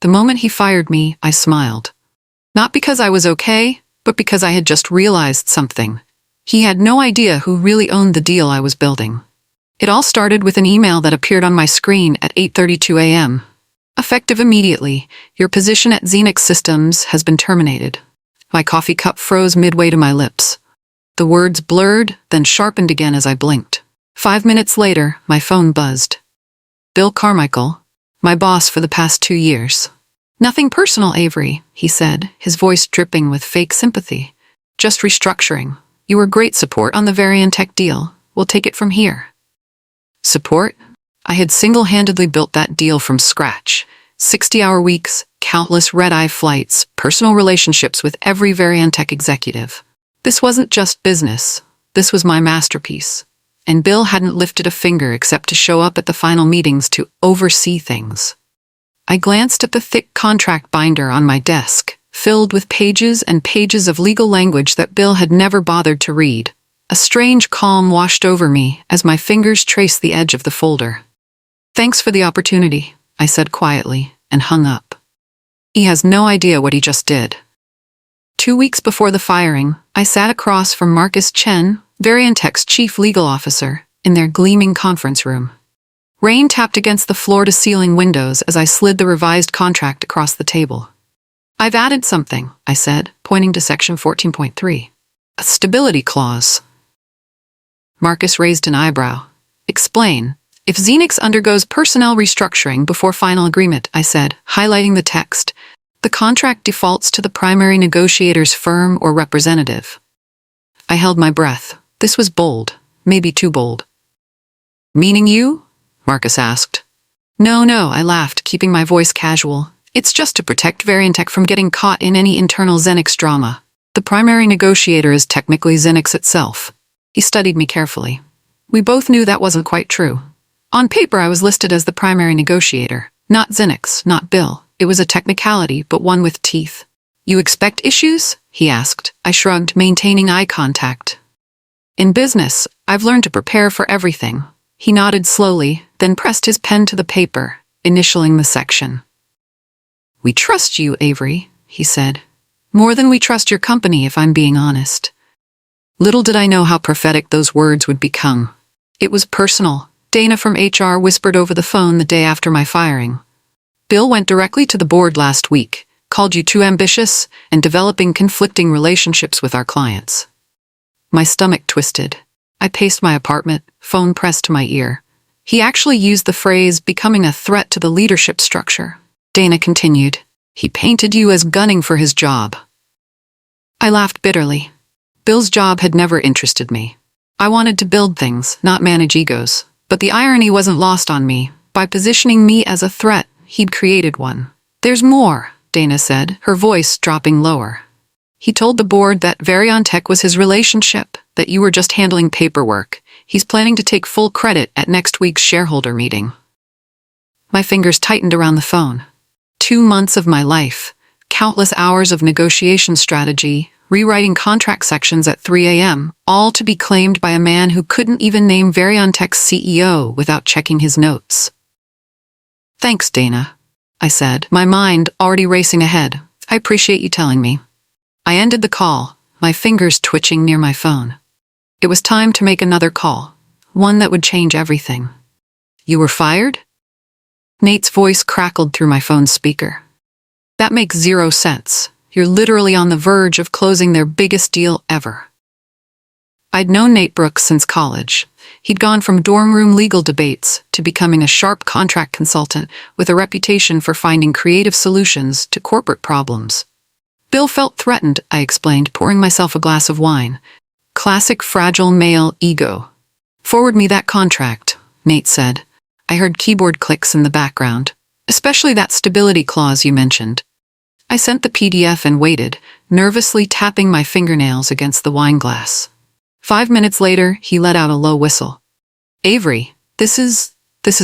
The moment he fired me, I smiled. Not because I was okay, but because I had just realized something. He had no idea who really owned the deal I was building. It all started with an email that appeared on my screen at 8:32 a.m. Effective immediately, your position at Xenix Systems has been terminated. My coffee cup froze midway to my lips. The words blurred, then sharpened again as I blinked. 5 minutes later, my phone buzzed. Bill Carmichael, my boss for the past 2 years. Nothing personal, Avery, he said, his voice dripping with fake sympathy. Just restructuring. You were great support on the Variantech deal. We'll take it from here. Support? I had single-handedly built that deal from scratch. 60-hour weeks, countless red-eye flights, personal relationships with every Variantech executive. This wasn't just business. This was my masterpiece. And Bill hadn't lifted a finger except to show up at the final meetings to oversee things. I glanced at the thick contract binder on my desk, filled with pages and pages of legal language that Bill had never bothered to read. A strange calm washed over me as my fingers traced the edge of the folder. Thanks for the opportunity, I said quietly, and hung up. He has no idea what he just did. 2 weeks before the firing, I sat across from Marcus Chen, Variantech's chief legal officer, in their gleaming conference room. Rain tapped against the floor-to-ceiling windows as I slid the revised contract across the table. I've added something, I said, pointing to section 14.3. A stability clause. Marcus raised an eyebrow. Explain. If Xenix undergoes personnel restructuring before final agreement, I said, highlighting the text, the contract defaults to the primary negotiator's firm or representative. I held my breath. This was bold, maybe too bold. Meaning you? Marcus asked. No, I laughed, keeping my voice casual. It's just to protect Variantech from getting caught in any internal Xenix drama. The primary negotiator is technically Xenix itself. He studied me carefully. We both knew that wasn't quite true. On paper, I was listed as the primary negotiator. Not Xenix, not Bill. It was a technicality, but one with teeth. You expect issues? He asked. I shrugged, maintaining eye contact. In business, I've learned to prepare for everything. He nodded slowly, then pressed his pen to the paper, initialing the section. We trust you, Avery, he said. More than we trust your company, if I'm being honest. Little did I know how prophetic those words would become. It was personal. Dana from HR whispered over the phone the day after my firing. Bill went directly to the board last week, called you too ambitious, and developing conflicting relationships with our clients. My stomach twisted. I paced my apartment, phone pressed to my ear. He actually used the phrase, becoming a threat to the leadership structure. Dana continued. He painted you as gunning for his job. I laughed bitterly. Bill's job had never interested me. I wanted to build things, not manage egos. But the irony wasn't lost on me. By positioning me as a threat, he'd created one. There's more, Dana said, her voice dropping lower. He told the board that Variantech was his relationship, that you were just handling paperwork. He's planning to take full credit at next week's shareholder meeting. My fingers tightened around the phone. 2 months of my life, countless hours of negotiation strategy, rewriting contract sections at 3 a.m., all to be claimed by a man who couldn't even name Variantech's CEO without checking his notes. Thanks, Dana, I said, my mind already racing ahead. I appreciate you telling me. I ended the call, my fingers twitching near my phone. It was time to make another call, one that would change everything. You were fired? Nate's voice crackled through my phone's speaker. That makes 0 sense. You're literally on the verge of closing their biggest deal ever. I'd known Nate Brooks since college. He'd gone from dorm room legal debates to becoming a sharp contract consultant with a reputation for finding creative solutions to corporate problems. Bill felt threatened, I explained, pouring myself a glass of wine. Classic fragile male ego. Forward me that contract, Nate said. I heard keyboard clicks in the background, especially that stability clause you mentioned. I sent the PDF and waited, nervously tapping my fingernails against the wine glass. 5 minutes later, he let out a low whistle. Avery, this is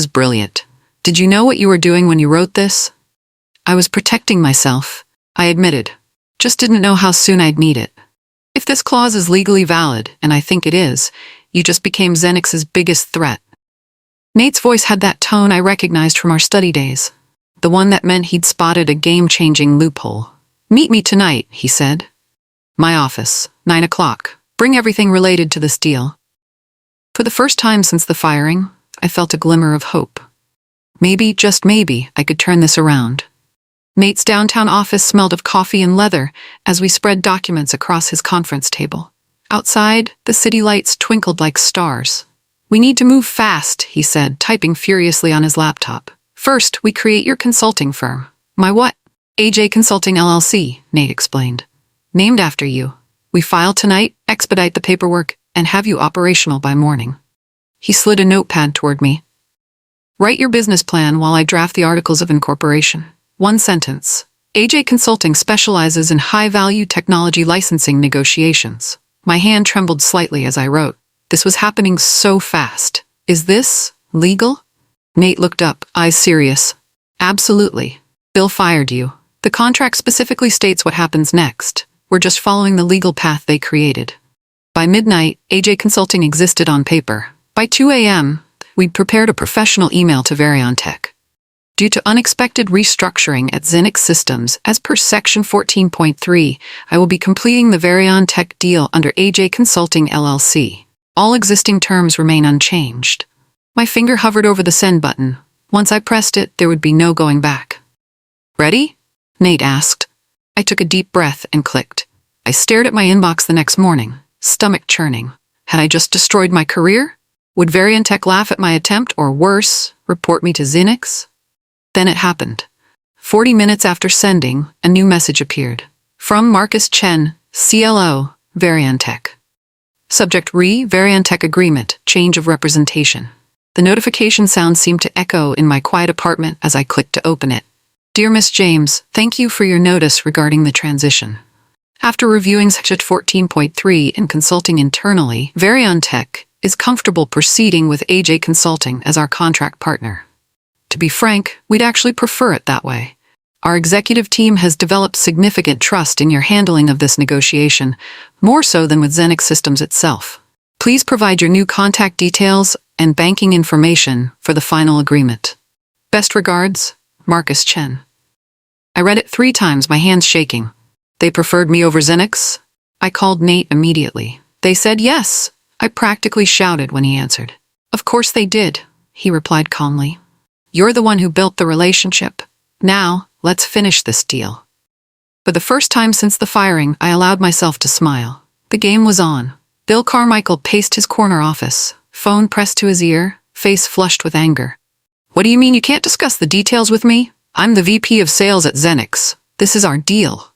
brilliant. Did you know what you were doing when you wrote this? I was protecting myself, I admitted. Just didn't know how soon I'd need it. If this clause is legally valid, and I think it is, you just became Xenix's biggest threat. Nate's voice had that tone I recognized from our study days. the one that meant he'd spotted a game-changing loophole. "Meet me tonight," he said. "My office, 9 o'clock. Bring everything related to this deal." For the first time since the firing, I felt a glimmer of hope. Maybe, just maybe, I could turn this around. Nate's downtown office smelled of coffee and leather as we spread documents across his conference table. Outside, the city lights twinkled like stars. "We need to move fast," he said, typing furiously on his laptop. "First, we create your consulting firm." "My what?" "AJ Consulting LLC, Nate explained. "Named after you. We file tonight, expedite the paperwork, and have you operational by morning." He slid a notepad toward me. "Write your business plan while I draft the articles of incorporation. One sentence. AJ Consulting specializes in high-value technology licensing negotiations." My hand trembled slightly as I wrote. This was happening so fast. "Is this legal?" Nate looked up, eyes serious. "Absolutely. Bill fired you. The contract specifically states what happens next. We're just following the legal path they created." By midnight, AJ Consulting existed on paper. By 2 a.m., we'd prepared a professional email to Tech. Due to unexpected restructuring at Xenix Systems, as per Section 14.3, I will be completing the Tech deal under AJ Consulting LLC. All existing terms remain unchanged. My finger hovered over the send button. Once I pressed it, there would be no going back. "Ready?" Nate asked. I took a deep breath and clicked. I stared at my inbox the next morning, stomach churning. Had I just destroyed my career? Would Tech laugh at my attempt, or worse, report me to Xenix? Then it happened. 40 minutes after sending, a new message appeared. From Marcus Chen, CLO, Tech. Subject Tech Agreement, Change of Representation. The notification sound seemed to echo in my quiet apartment as I clicked to open it. "Dear Miss James, thank you for your notice regarding the transition. After reviewing Section 14.3 and consulting internally, Tech is comfortable proceeding with AJ Consulting as our contract partner. To be frank, we'd actually prefer it that way. Our executive team has developed significant trust in your handling of this negotiation, more so than with Xenix Systems itself. Please provide your new contact details and banking information for the final agreement. Best regards, Marcus Chen." I read it 3 times, my hands shaking. They preferred me over Xenix? I called Nate immediately. "They said yes," I practically shouted when he answered. "Of course they did," he replied calmly. "You're the one who built the relationship. Now, let's finish this deal." For the first time since the firing, I allowed myself to smile. The game was on. Bill Carmichael paced his corner office, phone pressed to his ear, face flushed with anger. "What do you mean you can't discuss the details with me? I'm the VP of Sales at Xenix. This is our deal."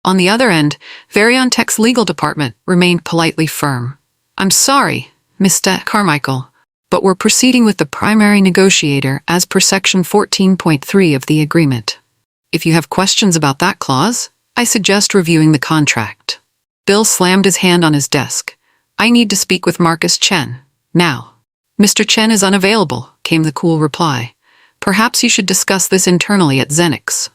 On the other end, Tech's legal department remained politely firm. "I'm sorry, Mr. Carmichael, but we're proceeding with the primary negotiator as per Section 14.3 of the agreement. If you have questions about that clause, I suggest reviewing the contract." Bill slammed his hand on his desk. "I need to speak with Marcus Chen, now." "Mr. Chen is unavailable," came the cool reply. "Perhaps you should discuss this internally at Xenix."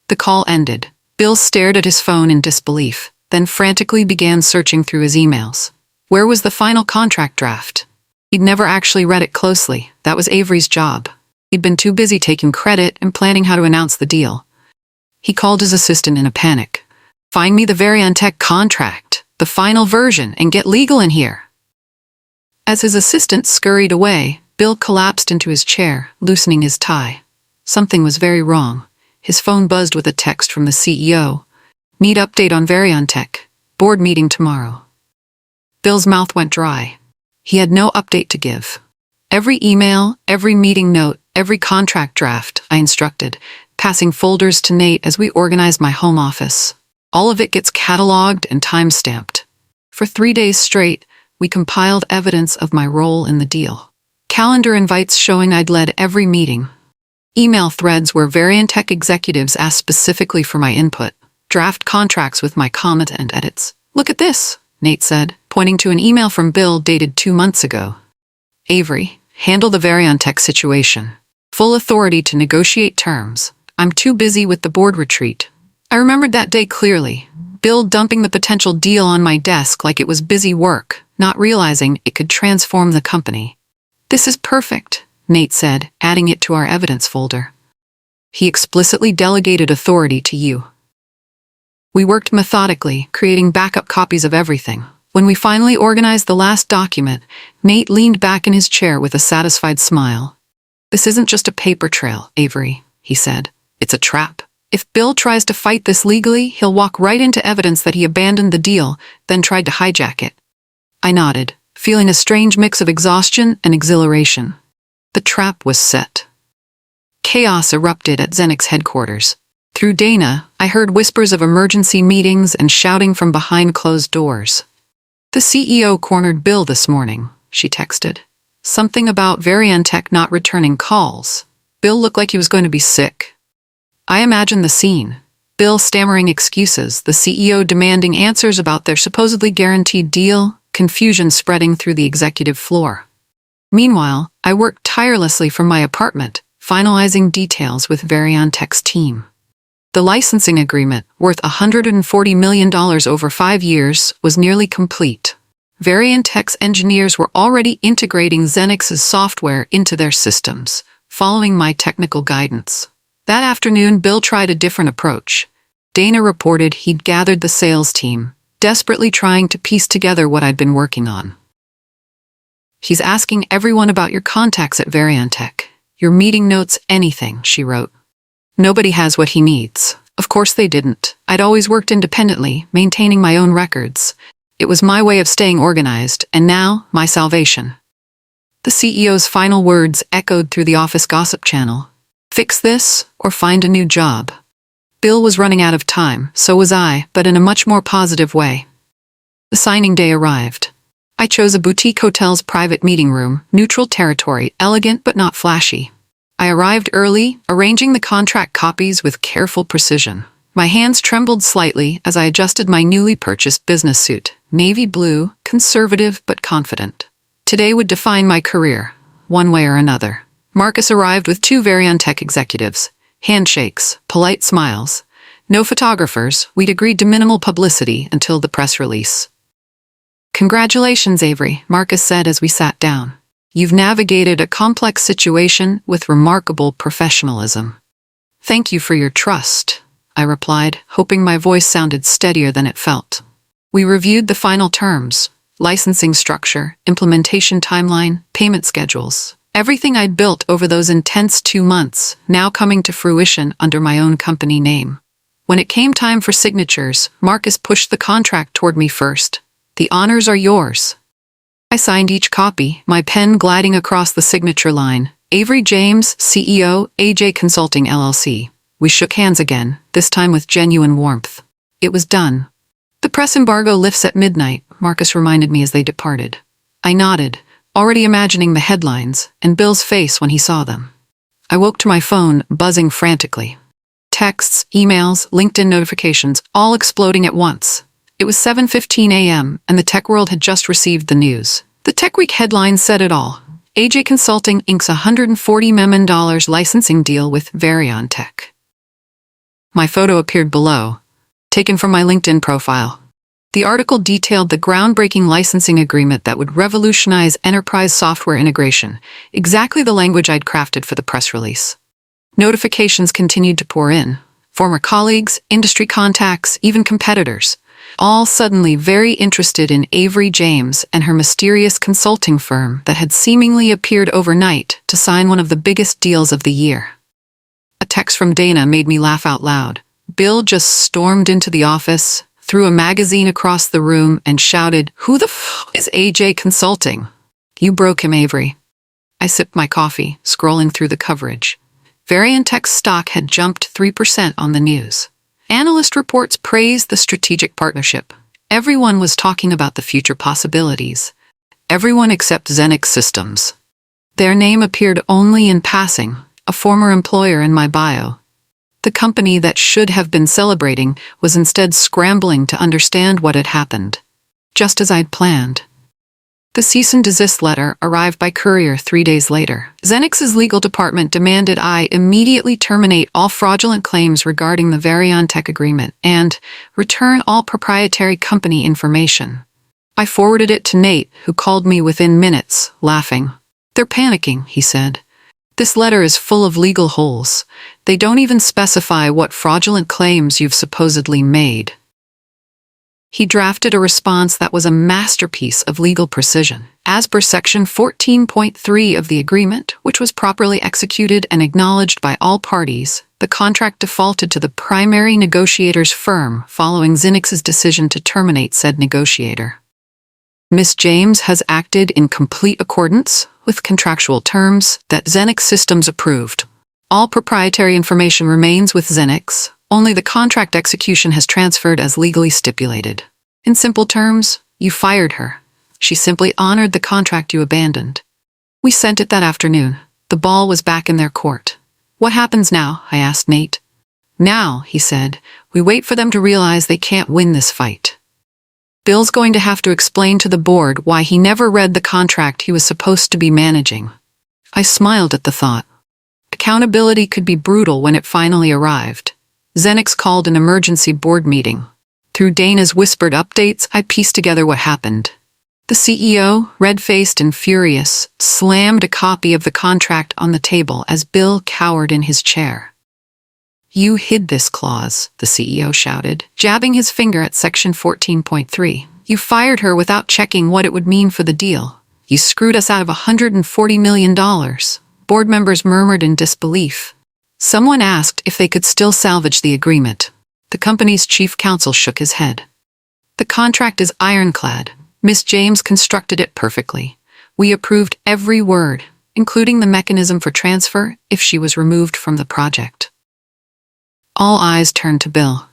The call ended. Bill stared at his phone in disbelief, then frantically began searching through his emails. Where was the final contract draft? He'd never actually read it closely. That was Avery's job. He'd been too busy taking credit and planning how to announce the deal. He called his assistant in a panic. "Find me the Tech contract, the final version, and get legal in here." As his assistant scurried away, Bill collapsed into his chair, loosening his tie. Something was very wrong. His phone buzzed with a text from the CEO. "Need update on Tech. Board meeting tomorrow." Bill's mouth went dry. He had no update to give. "Every email, every meeting note, every contract draft," I instructed, passing folders to Nate as we organized my home office. "All of it gets cataloged and time-stamped." For 3 days straight, we compiled evidence of my role in the deal. Calendar invites showing I'd led every meeting. Email threads where Tech executives asked specifically for my input. Draft contracts with my comment and edits. "Look at this," Nate said, pointing to an email from Bill dated 2 months ago. "Avery, handle the Tech situation. Full authority to negotiate terms. I'm too busy with the board retreat." I remembered that day clearly. Bill dumping the potential deal on my desk like it was busy work, not realizing it could transform the company. "This is perfect," Nate said, adding it to our evidence folder. He explicitly delegated authority to you. We worked methodically, creating backup copies of everything. When we finally organized the last document, Nate leaned back in his chair with a satisfied smile. This isn't just a paper trail, Avery, he said. It's a trap. If Bill tries to fight this legally, he'll walk right into evidence that he abandoned the deal, then tried to hijack it. I nodded, feeling a strange mix of exhaustion and exhilaration. The trap was set. Chaos erupted at Xenix headquarters. Through Dana, I heard whispers of emergency meetings and shouting from behind closed doors. The CEO cornered Bill this morning, she texted. Something about Variantech not returning calls. Bill looked like he was going to be sick. I imagined the scene. Bill stammering excuses, the CEO demanding answers about their supposedly guaranteed deal, confusion spreading through the executive floor. Meanwhile, I worked tirelessly from my apartment, finalizing details with Variantech's team. The licensing agreement, worth $140 million over 5 years, was nearly complete. Variantech's engineers were already integrating Xenix's software into their systems, following my technical guidance. That afternoon, Bill tried a different approach. Dana reported he'd gathered the sales team, desperately trying to piece together what I'd been working on. He's asking everyone about your contacts at Variantech. Your meeting notes, anything, she wrote. Nobody has what he needs. Of course they didn't. I'd always worked independently, maintaining my own records. It was my way of staying organized, and now, my salvation. The CEO's final words echoed through the office gossip channel. Fix this, or find a new job. Bill was running out of time, so was I, but in a much more positive way. The signing day arrived. I chose a boutique hotel's private meeting room, neutral territory, elegant but not flashy. I arrived early, arranging the contract copies with careful precision. My hands trembled slightly as I adjusted my newly purchased business suit, navy blue, conservative but confident. Today would define my career, one way or another. Marcus arrived with 2 Variantech executives. Handshakes, polite smiles. No photographers, we'd agreed to minimal publicity until the press release. Congratulations, Avery, Marcus said as we sat down. You've navigated a complex situation with remarkable professionalism. Thank you for your trust, I replied, hoping my voice sounded steadier than it felt. We reviewed the final terms, licensing structure, implementation timeline, payment schedules. Everything I'd built over those intense 2 months, now coming to fruition under my own company name. When it came time for signatures, Marcus pushed the contract toward me first. The honors are yours. I signed each copy, my pen gliding across the signature line. Avery James, CEO, AJ Consulting LLC. We shook hands again, this time with genuine warmth. It was done. The press embargo lifts at midnight, Marcus reminded me as they departed. I nodded, already imagining the headlines, and Bill's face when he saw them. I woke to my phone, buzzing frantically. Texts, emails, LinkedIn notifications, all exploding at once. It was 7:15 a.m., and the tech world had just received the news. The Tech Week headline said it all. AJ Consulting inks $140 million licensing deal with Variantech. My photo appeared below, taken from my LinkedIn profile. The article detailed the groundbreaking licensing agreement that would revolutionize enterprise software integration, exactly the language I'd crafted for the press release. Notifications continued to pour in. Former colleagues, industry contacts, even competitors. All suddenly very interested in Avery James and her mysterious consulting firm that had seemingly appeared overnight to sign one of the biggest deals of the year. A text from Dana made me laugh out loud. Bill just stormed into the office, threw a magazine across the room, and shouted, "Who the f*** is AJ Consulting? You broke him, Avery." I sipped my coffee, scrolling through the coverage. Variantech's stock had jumped 3% on the news. Analyst reports praised the strategic partnership. Everyone was talking about the future possibilities. Everyone except Xenix Systems. Their name appeared only in passing, a former employer in my bio. The company that should have been celebrating was instead scrambling to understand what had happened. Just as I'd planned. The cease and desist letter arrived by courier 3 days later. Xenix's legal department demanded I immediately terminate all fraudulent claims regarding the Variantech agreement and return all proprietary company information. I forwarded it to Nate, who called me within minutes, laughing. "They're panicking," he said. This letter is full of legal holes. They don't even specify what fraudulent claims you've supposedly made. He drafted a response that was a masterpiece of legal precision. As per Section 14.3 of the agreement, which was properly executed and acknowledged by all parties, the contract defaulted to the primary negotiator's firm following Zinix's decision to terminate said negotiator. Miss James has acted in complete accordance with contractual terms that Zenix Systems approved. All proprietary information remains with Zenix, only the contract execution has transferred as legally stipulated. In simple terms, you fired her. She simply honored the contract you abandoned. We sent it that afternoon. The ball was back in their court. What happens now? I asked Nate. Now, he said, we wait for them to realize they can't win this fight. Bill's going to have to explain to the board why he never read the contract he was supposed to be managing. I smiled at the thought. Accountability could be brutal when it finally arrived. Zenix called an emergency board meeting. Through Dana's whispered updates, I pieced together what happened. The CEO, red-faced and furious, slammed a copy of the contract on the table as Bill cowered in his chair. You hid this clause, the CEO shouted, jabbing his finger at Section 14.3. You fired her without checking what it would mean for the deal. You screwed us out of $140 million. Board members murmured in disbelief. Someone asked if they could still salvage the agreement. The company's chief counsel shook his head. The contract is ironclad. Miss James constructed it perfectly. We approved every word, including the mechanism for transfer if she was removed from the project. All eyes turned to Bill.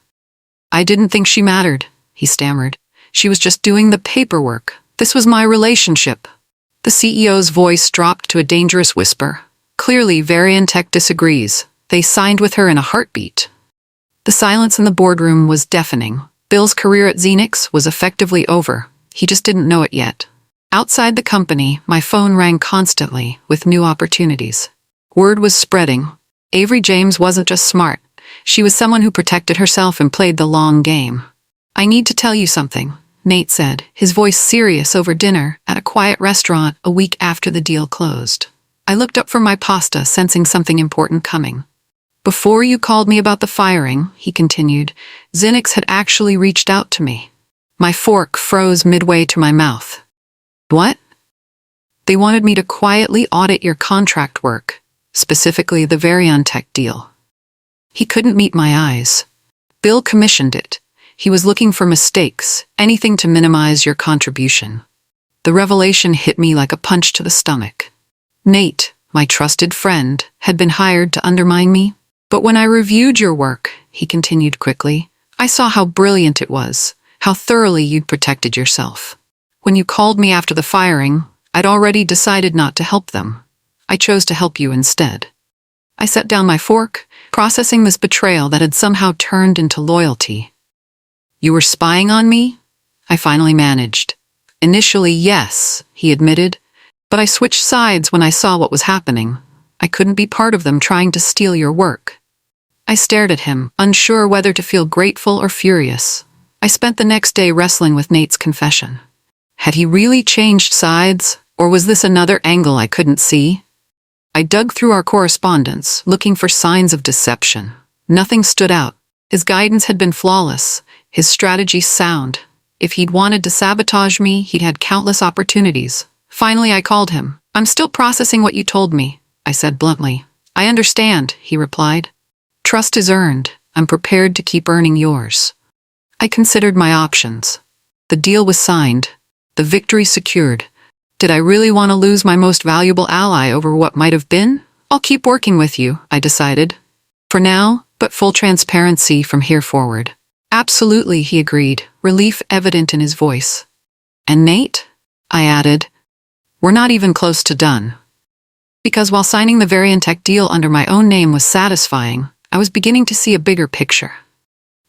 I didn't think she mattered, he stammered. She was just doing the paperwork. This was my relationship. The CEO's voice dropped to a dangerous whisper. Clearly, Variantech disagrees. They signed with her in a heartbeat. The silence in the boardroom was deafening. Bill's career at Zenix was effectively over. He just didn't know it yet. Outside the company, my phone rang constantly with new opportunities. Word was spreading. Avery James wasn't just smart. She was someone who protected herself and played the long game. I need to tell you something, Nate said, his voice serious over dinner at a quiet restaurant a week after the deal closed. I looked up from my pasta, sensing something important coming. Before you called me about the firing, he continued, Zenix had actually reached out to me. My fork froze midway to my mouth. What? They wanted me to quietly audit your contract work, specifically the Variantech deal. He couldn't meet my eyes. Bill commissioned it. He was looking for mistakes, anything to minimize your contribution. The revelation hit me like a punch to the stomach. Nate, my trusted friend, had been hired to undermine me. But when I reviewed your work, he continued quickly, I saw how brilliant it was, how thoroughly you'd protected yourself. When you called me after the firing, I'd already decided not to help them. I chose to help you instead. I set down my fork, processing this betrayal that had somehow turned into loyalty. You were spying on me? I finally managed. Initially, yes, he admitted, but I switched sides when I saw what was happening. I couldn't be part of them trying to steal your work. I stared at him, unsure whether to feel grateful or furious. I spent the next day wrestling with Nate's confession. Had he really changed sides, or was this another angle I couldn't see? I dug through our correspondence, looking for signs of deception. Nothing stood out. His guidance had been flawless, his strategy sound. If he'd wanted to sabotage me, he'd had countless opportunities. Finally, I called him. I'm still processing what you told me, I said bluntly. I understand, he replied. Trust is earned. I'm prepared to keep earning yours. I considered my options. The deal was signed. The victory secured. Did I really want to lose my most valuable ally over what might have been? I'll keep working with you, I decided. For now, but full transparency from here forward. Absolutely, he agreed, relief evident in his voice. And Nate? I added. We're not even close to done. Because while signing the Variantech deal under my own name was satisfying, I was beginning to see a bigger picture.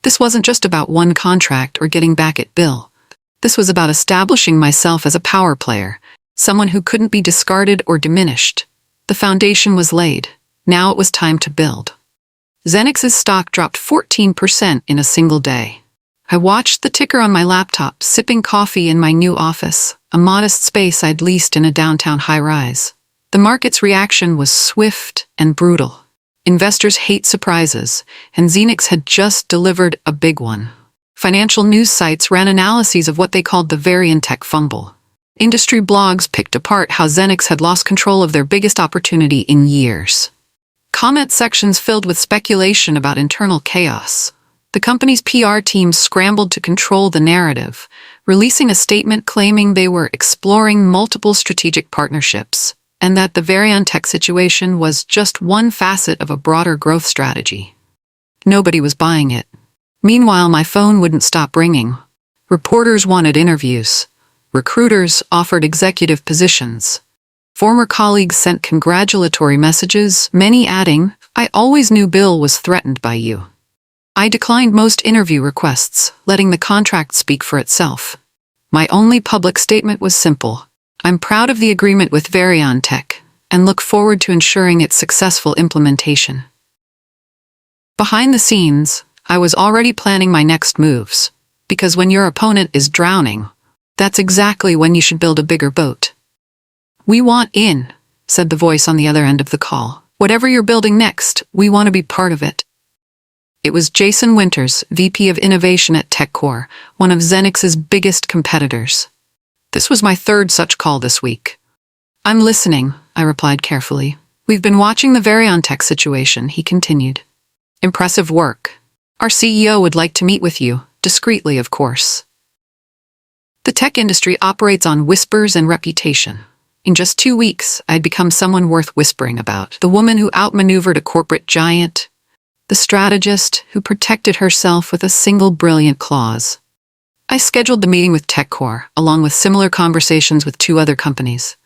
This wasn't just about one contract or getting back at Bill. This was about establishing myself as a power player, someone who couldn't be discarded or diminished. The foundation was laid. Now it was time to build. Zenix's stock dropped 14% in a single day. I watched the ticker on my laptop, sipping coffee in my new office, a modest space I'd leased in a downtown high-rise. The market's reaction was swift and brutal. Investors hate surprises, and Xenix had just delivered a big one. Financial news sites ran analyses of what they called the Variantech fumble. Industry blogs picked apart how Xenix had lost control of their biggest opportunity in years. Comment sections filled with speculation about internal chaos. The company's PR team scrambled to control the narrative, releasing a statement claiming they were exploring multiple strategic partnerships, and that the Variantech situation was just one facet of a broader growth strategy. Nobody was buying it. Meanwhile, my phone wouldn't stop ringing. Reporters wanted interviews. Recruiters offered executive positions. Former colleagues sent congratulatory messages, many adding, "I always knew Bill was threatened by you." I declined most interview requests, letting the contract speak for itself. My only public statement was simple: I'm proud of the agreement with Variantech and look forward to ensuring its successful implementation. Behind the scenes, I was already planning my next moves, because when your opponent is drowning, that's exactly when you should build a bigger boat. "We want in," said the voice on the other end of the call. "Whatever you're building next, we want to be part of it." It was Jason Winters, VP of Innovation at Techcore, one of Xenix's biggest competitors. This was my third such call this week. "I'm listening," I replied carefully. "We've been watching the Variantech situation," he continued. "Impressive work. Our CEO would like to meet with you, discreetly, of course." The tech industry operates on whispers and reputation. In just 2 weeks, I'd become someone worth whispering about. The woman who outmaneuvered a corporate giant. The strategist who protected herself with a single brilliant clause. I scheduled the meeting with Techcore, along with similar conversations with 2 other companies.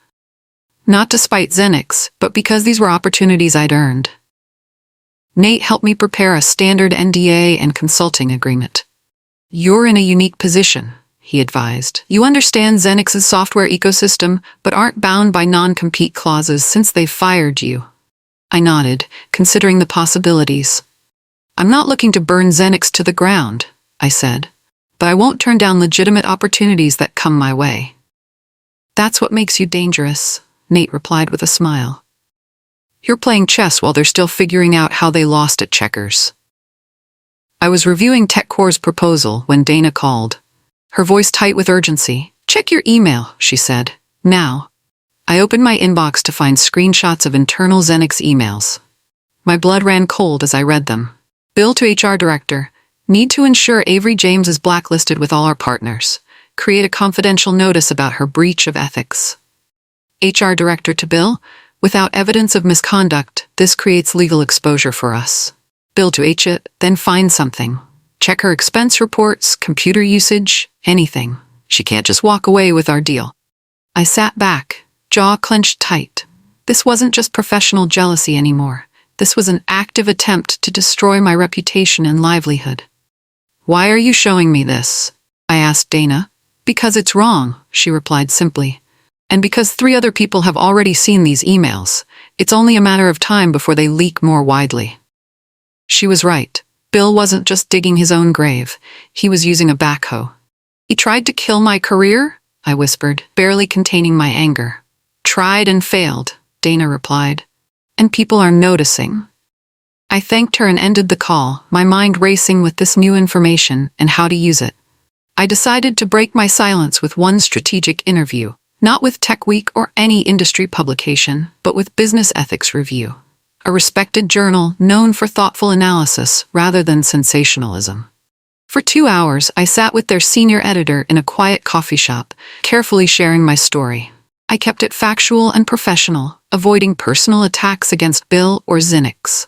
Not to spite Xenix, but because these were opportunities I'd earned. Nate helped me prepare a standard NDA and consulting agreement. "You're in a unique position," he advised. "You understand Xenix's software ecosystem, but aren't bound by non-compete clauses since they fired you." I nodded, considering the possibilities. "I'm not looking to burn Xenix to the ground," I said, "but I won't turn down legitimate opportunities that come my way." "That's what makes you dangerous," Nate replied with a smile. "You're playing chess while they're still figuring out how they lost at checkers." I was reviewing Techcore's proposal when Dana called, her voice tight with urgency. "Check your email," she said. "Now." I opened my inbox to find screenshots of internal Xenix emails. My blood ran cold as I read them. "Bill to HR Director. Need to ensure Avery James is blacklisted with all our partners. Create a confidential notice about her breach of ethics." HR Director to Bill. "Without evidence of misconduct, this creates legal exposure for us." Bill to HR. "Then find something. Check her expense reports, computer usage, anything. She can't just walk away with our deal." I sat back, jaw clenched tight. This wasn't just professional jealousy anymore. This was an active attempt to destroy my reputation and livelihood. "Why are you showing me this?" I asked Dana. "Because it's wrong," she replied simply. "And because 3 other people have already seen these emails. It's only a matter of time before they leak more widely." She was right. Bill wasn't just digging his own grave. He was using a backhoe. "He tried to kill my career?" I whispered, barely containing my anger. "Tried and failed," Dana replied. "And people are noticing." I thanked her and ended the call, my mind racing with this new information and how to use it. I decided to break my silence with one strategic interview, not with Tech Week or any industry publication, but with Business Ethics Review, a respected journal known for thoughtful analysis rather than sensationalism. For 2 hours, I sat with their senior editor in a quiet coffee shop, carefully sharing my story. I kept it factual and professional, avoiding personal attacks against Bill or Xenix.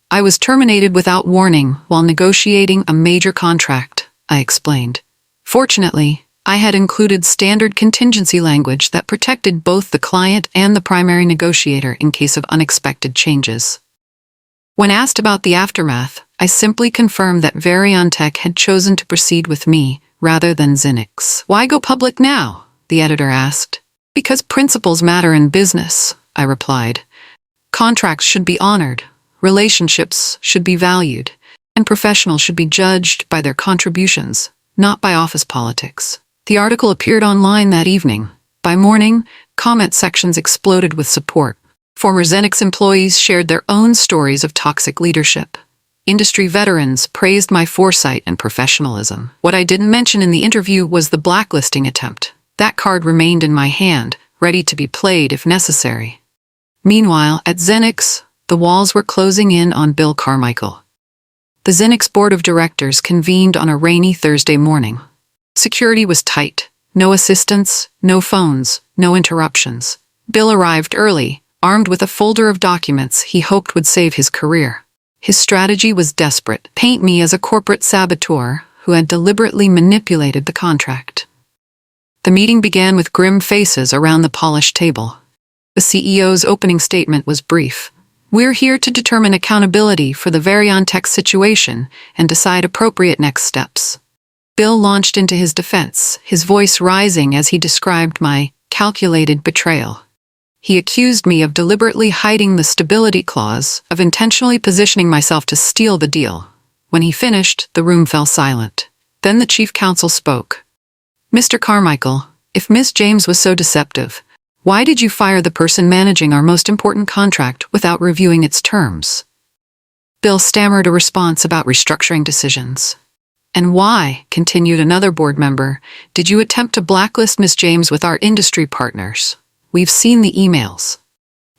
"I was terminated without warning while negotiating a major contract," I explained. Fortunately, I had included standard contingency language that protected both the client and the primary negotiator in case of unexpected changes. When asked about the aftermath, I simply confirmed that Variantech had chosen to proceed with me rather than Xenix. "Why go public now?" the editor asked. "Because principles matter in business," I replied. "Contracts should be honored, relationships should be valued, and professionals should be judged by their contributions, not by office politics." The article appeared online that evening. By morning, comment sections exploded with support. Former Xenix employees shared their own stories of toxic leadership. Industry veterans praised my foresight and professionalism. What I didn't mention in the interview was the blacklisting attempt. That card remained in my hand, ready to be played if necessary. Meanwhile, at Xenix, the walls were closing in on Bill Carmichael. The Xenix board of directors convened on a rainy Thursday morning. Security was tight. No assistants, no phones, no interruptions. Bill arrived early, armed with a folder of documents he hoped would save his career. His strategy was desperate: paint me as a corporate saboteur who had deliberately manipulated the contract. The meeting began with grim faces around the polished table. The CEO's opening statement was brief. "We're here to determine accountability for the Variontech situation and decide appropriate next steps." Bill launched into his defense, his voice rising as he described my calculated betrayal. He accused me of deliberately hiding the stability clause, of intentionally positioning myself to steal the deal. When he finished, the room fell silent. Then the chief counsel spoke. "Mr. Carmichael, if Miss James was so deceptive, why did you fire the person managing our most important contract without reviewing its terms?" Bill stammered a response about restructuring decisions. "And why," continued another board member, "did you attempt to blacklist Miss James with our industry partners? We've seen the emails."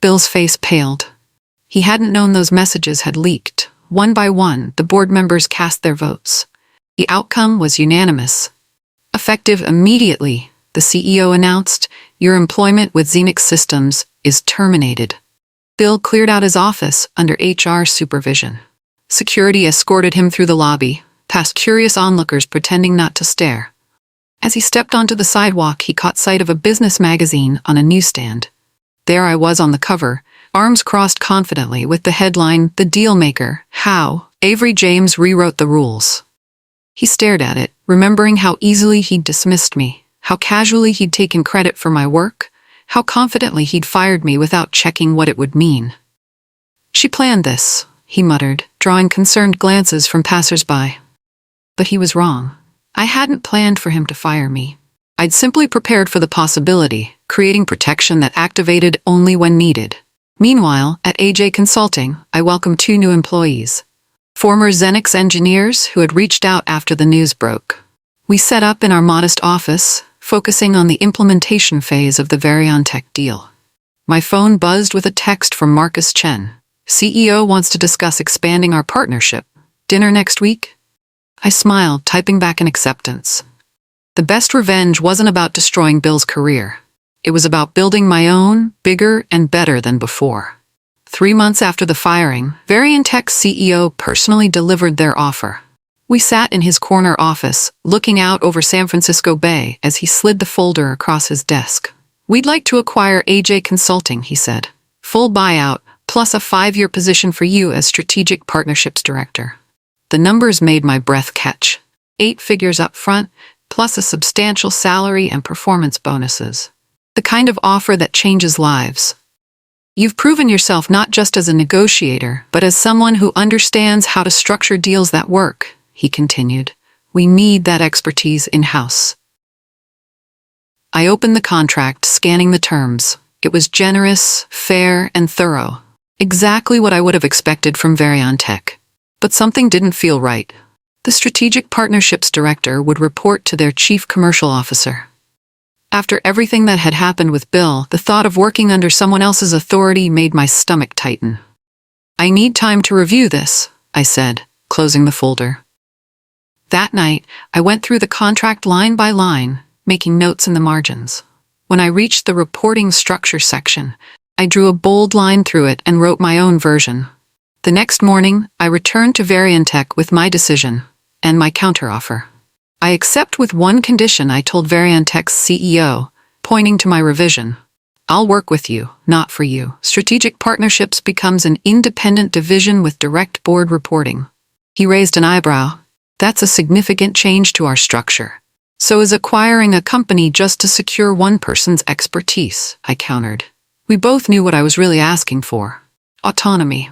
Bill's face paled. He hadn't known those messages had leaked. One by one, the board members cast their votes. The outcome was unanimous. Effective immediately, the CEO announced, "Your employment with Xenix Systems is terminated." Bill cleared out his office under HR supervision. Security escorted him through the lobby, past curious onlookers pretending not to stare. As he stepped onto the sidewalk, he caught sight of a business magazine on a newsstand. There I was on the cover, arms crossed confidently with the headline, "The Dealmaker, How Avery James Rewrote the Rules." He stared at it, remembering how easily he'd dismissed me, how casually he'd taken credit for my work, how confidently he'd fired me without checking what it would mean. "She planned this," he muttered, drawing concerned glances from passers-by. But he was wrong. I hadn't planned for him to fire me. I'd simply prepared for the possibility, creating protection that activated only when needed. Meanwhile, at AJ Consulting, I welcomed 2 new employees. Former Xenix engineers who had reached out after the news broke. We set up in our modest office, focusing on the implementation phase of the Variontech deal. My phone buzzed with a text from Marcus Chen. "CEO wants to discuss expanding our partnership. Dinner next week?" I smiled, typing back an acceptance. The best revenge wasn't about destroying Bill's career. It was about building my own, bigger and better than before. 3 months after the firing, Variontech's CEO personally delivered their offer. We sat in his corner office, looking out over San Francisco Bay as he slid the folder across his desk. "We'd like to acquire AJ Consulting," he said. "Full buyout, plus a 5-year position for you as Strategic Partnerships Director." The numbers made my breath catch. 8 figures up front, plus a substantial salary and performance bonuses. The kind of offer that changes lives. "You've proven yourself not just as a negotiator, but as someone who understands how to structure deals that work," he continued. "We need that expertise in-house." I opened the contract, scanning the terms. It was generous, fair, and thorough. Exactly what I would have expected from Variontech. But something didn't feel right. The Strategic Partnerships Director would report to their Chief Commercial Officer. After everything that had happened with Bill, the thought of working under someone else's authority made my stomach tighten. "I need time to review this," I said, closing the folder. That night, I went through the contract line by line, making notes in the margins. When I reached the reporting structure section, I drew a bold line through it and wrote my own version. The next morning, I returned to Variontech with my decision and my counteroffer. "I accept with one condition," I told Variontech's CEO, pointing to my revision. "I'll work with you, not for you. Strategic Partnerships becomes an independent division with direct board reporting." He raised an eyebrow. "That's a significant change to our structure." "So is acquiring a company just to secure one person's expertise," I countered. We both knew what I was really asking for. Autonomy.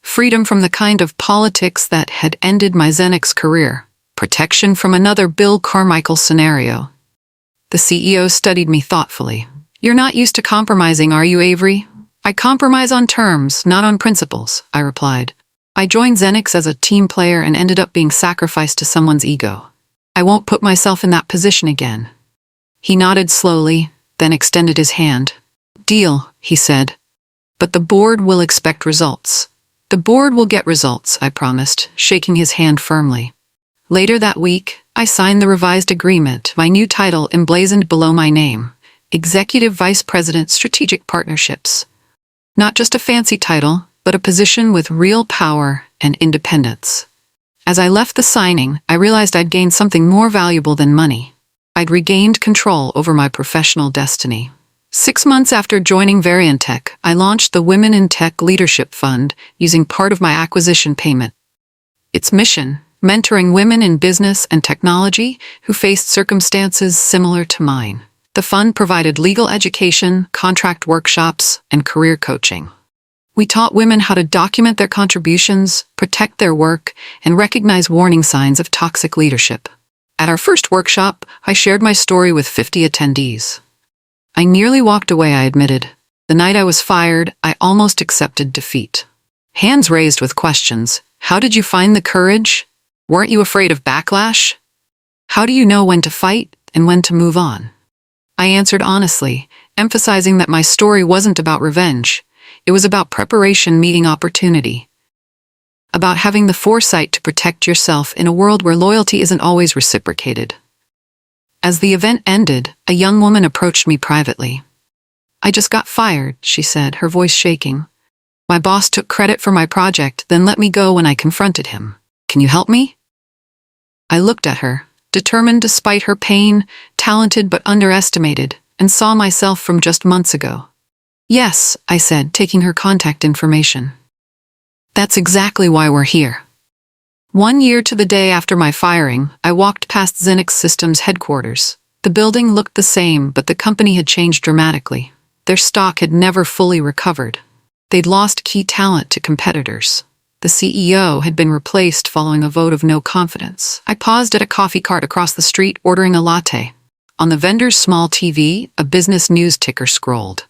Freedom from the kind of politics that had ended my Xenix career. Protection from another Bill Carmichael scenario. The CEO studied me thoughtfully. "You're not used to compromising, are you, Avery?" I compromise on terms, not on principles, I replied. I joined Xenix as a team player and ended up being sacrificed to someone's ego. I won't put myself in that position again. He nodded slowly, then extended his hand. Deal, he said. But the board will expect results. The board will get results, I promised, shaking his hand firmly. Later that week, I signed the revised agreement, my new title emblazoned below my name, Executive Vice President Strategic Partnerships. Not just a fancy title, but a position with real power and independence. As I left the signing, I realized I'd gained something more valuable than money. I'd regained control over my professional destiny. 6 months after joining Variantech, I launched the Women in Tech Leadership Fund using part of my acquisition payment. Its mission, mentoring women in business and technology who faced circumstances similar to mine. The fund provided legal education, contract workshops, and career coaching. We taught women how to document their contributions, protect their work, and recognize warning signs of toxic leadership. At our first workshop, I shared my story with 50 attendees. I nearly walked away, I admitted. The night I was fired, I almost accepted defeat. Hands raised with questions. How did you find the courage? Weren't you afraid of backlash? How do you know when to fight and when to move on? I answered honestly, emphasizing that my story wasn't about revenge. It was about preparation meeting opportunity. About having the foresight to protect yourself in a world where loyalty isn't always reciprocated. As the event ended, a young woman approached me privately. I just got fired, she said, her voice shaking. My boss took credit for my project, then let me go when I confronted him. Can you help me? I looked at her, determined despite her pain, talented but underestimated, and saw myself from just months ago. Yes, I said, taking her contact information. That's exactly why we're here. 1 year to the day after my firing, I walked past Xenix Systems headquarters. The building looked the same, but the company had changed dramatically. Their stock had never fully recovered. They'd lost key talent to competitors. The CEO had been replaced following a vote of no confidence. I paused at a coffee cart across the street, ordering a latte. On the vendor's small TV, a business news ticker scrolled.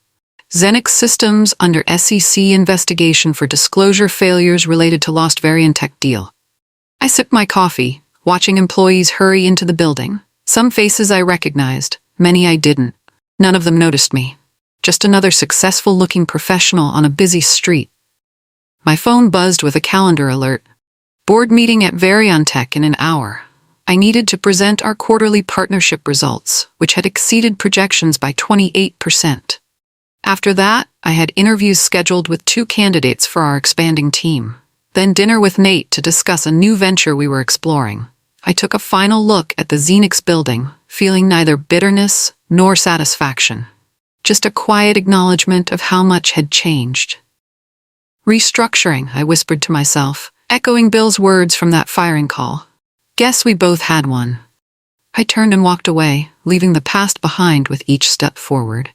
Xenix Systems under SEC investigation for disclosure failures related to lost Variantech deal. I sipped my coffee, watching employees hurry into the building. Some faces I recognized, many I didn't. None of them noticed me. Just another successful-looking professional on a busy street. My phone buzzed with a calendar alert. Board meeting at Variantech in an hour. I needed to present our quarterly partnership results, which had exceeded projections by 28%. After that, I had interviews scheduled with 2 candidates for our expanding team. Then dinner with Nate to discuss a new venture we were exploring. I took a final look at the Xenix building, feeling neither bitterness nor satisfaction. Just a quiet acknowledgement of how much had changed. Restructuring, I whispered to myself, echoing Bill's words from that firing call. Guess we both had one. I turned and walked away, leaving the past behind with each step forward.